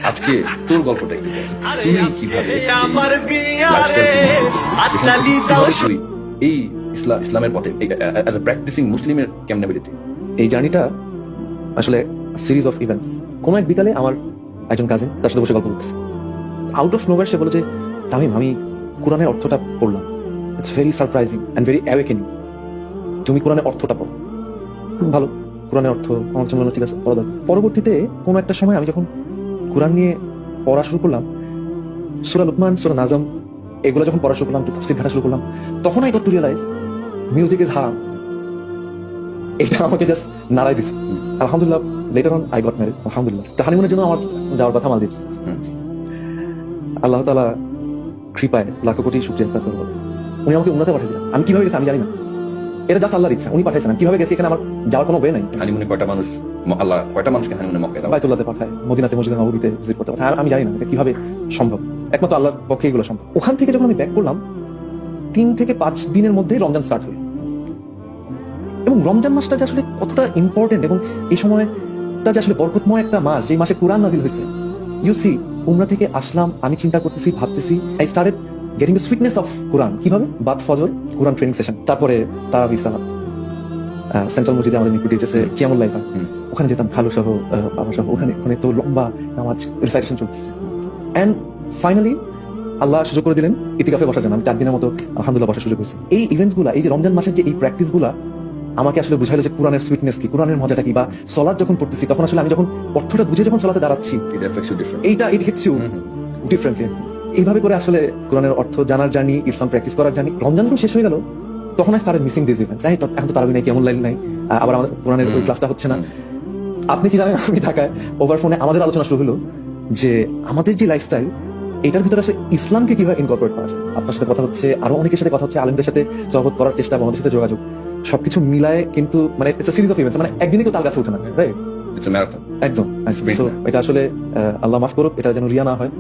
আজকে তোর গল্পটা একটু বল। তুই কিভাবে তুই এই ইসলামের পথে অ্যাজ এ প্র্যাকটিসিং মুসলিমের কেমনেবিলিটি? এই জার্নিটা আসলে সিরিজ অফ ইভেন্টস। কোনো এক বিকালে আমার একজন কাজিন তার সাথে বসে গল্প করতেছে। আউট অফ নোওয়্যার সে বলে যে তামিম, আমি কোরআনের অর্থটা পড়লাম, it's very surprising and very awakening, তুমি কোরআনের অর্থটা পড়ো। ভালো, কোরআনের অর্থ আমার জন্য ঠিক আছে, পড়া দরকার। পরবর্তীতে কোনো একটা সময় আমি যখন কোরআন নিয়ে পড়া শুরু করলাম, সূরা লুকমান, সূরা নাজম, এগুলো যখন পড়া শুরু করলাম, তাফসীর ঘাটা শুরু করলাম, তখন I got to realise music is হারাম। এটা আমাকে জাস্ট নাড়াই দিছে। আলহামদুলিল্লাহ, later on I got married, আলহামদুলিল্লাহ। তো হানিমুনের জন্য আমার যাওয়ার কথা মালদ্বীপস। আল্লাহ তাআলা কৃপায় লাখো কোটি শুকরিয়া আদায় করব। উনি আমাকে উন্নতে পাঠিয়ে দিলেন। আমি কিভাবে গেছি আমি জানি না, এটা জাস্ট আল্লাহর ইচ্ছা, উনি পাঠিয়েছেন। কিভাবে গেছি এখানে আমার যাওয়ার কোনো ওয়ে নাই। হানিমুনে কয়টা মানুষ, আল্লাহ কয়টা মানুষকে হানিমুনে মক্কায় দাও? বাইতুল্লাহতে পাঠায়, মদিনাতে মসজিদে নববীতে ভিজিট করতে পাঠায়। আমি জানি না এটা কিভাবে সম্ভব, একমাত্র আল্লাহর পক্ষে এগুলো সম্ভব। ওখান থেকে যখন আমি ব্যাক করলাম, 3 থেকে 5 দিনের মধ্যেই রমজান স্টার্ট হলো। এবং রমজান মাসটা যে আসলে কতটা ইম্পর্টেন্ট এবং এই সময়টা যে আসলে বরকতময় একটা মাস, যে মাসে কোরআন নাজিল হয়েছে। ইউ সি, উমরা থেকে আসলাম, আমি চিন্তা করতেছি, ভাবতেছি, I started getting the sweetness of Quran. কিভাবে? বাদ ফজর, কোরআন ট্রেনিং সেশন, তারপরে তারাবির সালাত, সেন্ট্রাল মসজিদে আমাদের নিকুটি যেছে কিয়ামুল লাইল হয়, ওখানে যেতাম খালু সহ, বাবা সহ। ওখানে তো লম্বা নামাজ রিসাইটেশন চলতেছে। এন্ড ফাইনালি আল্লাহ সুযোগ করে দিলেন ইতিকাফে বসার জন্য। আমি 4 দিনের মতো আলহামদুলিল্লাহ বসার সুযোগ হয়েছে। এই ইভেন্টস গুলা, এই যে রমজান মাসের যে এই প্র্যাকটিস গুলা আমাকে আসলে বুঝাইলো যে কোরআনের সুইটনেস কি, কোরআনের মজাটা কি। বা সলাৎ যখন পড়তেছি, তখন আসলে আমি যখন অর্থটা বুঝে যখন সলাতে দাঁড়াচ্ছি, এইটা ইট হিটস ইউ ডিফারেন্টলি। এইভাবে করে আসলে কোরআনের অর্থ জানার জার্নি, ইসলাম প্র্যাকটিস করার জার্নি। রমজান যখন শেষ হয়ে গেল, তখন I started missing this events. এখন তো তারাবি নাই, কিয়ামুল লাইল নাই, আবার আমাদের কোরআনের ওই ক্লাসটা হচ্ছে না। আপনি কি জানেন, আমি ঢাকায় ওভার ফোনে আমাদের আলোচনা শুরু হলো যে আমাদের যে লাইফস্টাইল, এটার ভিতরে আসলে ইসলামকে কিভাবে ইনকর্পোরেট করা যায়। আপনার সাথে কথা হচ্ছে, আরো অনেকের সাথে কথা হচ্ছে, আলেমদের সাথে সহবত করার চেষ্টা, আমাদের সাথে যোগাযোগ, সবকিছু মিলায় কিন্তু মানে it's a series of events. মানে একদিনে কেউ তাল গাছে ওঠে না, রাইট? It's a marathon. একদম। So, এটা আসলে আল্লাহ মাফ করুক, এটা যেন রিয়া না হয়।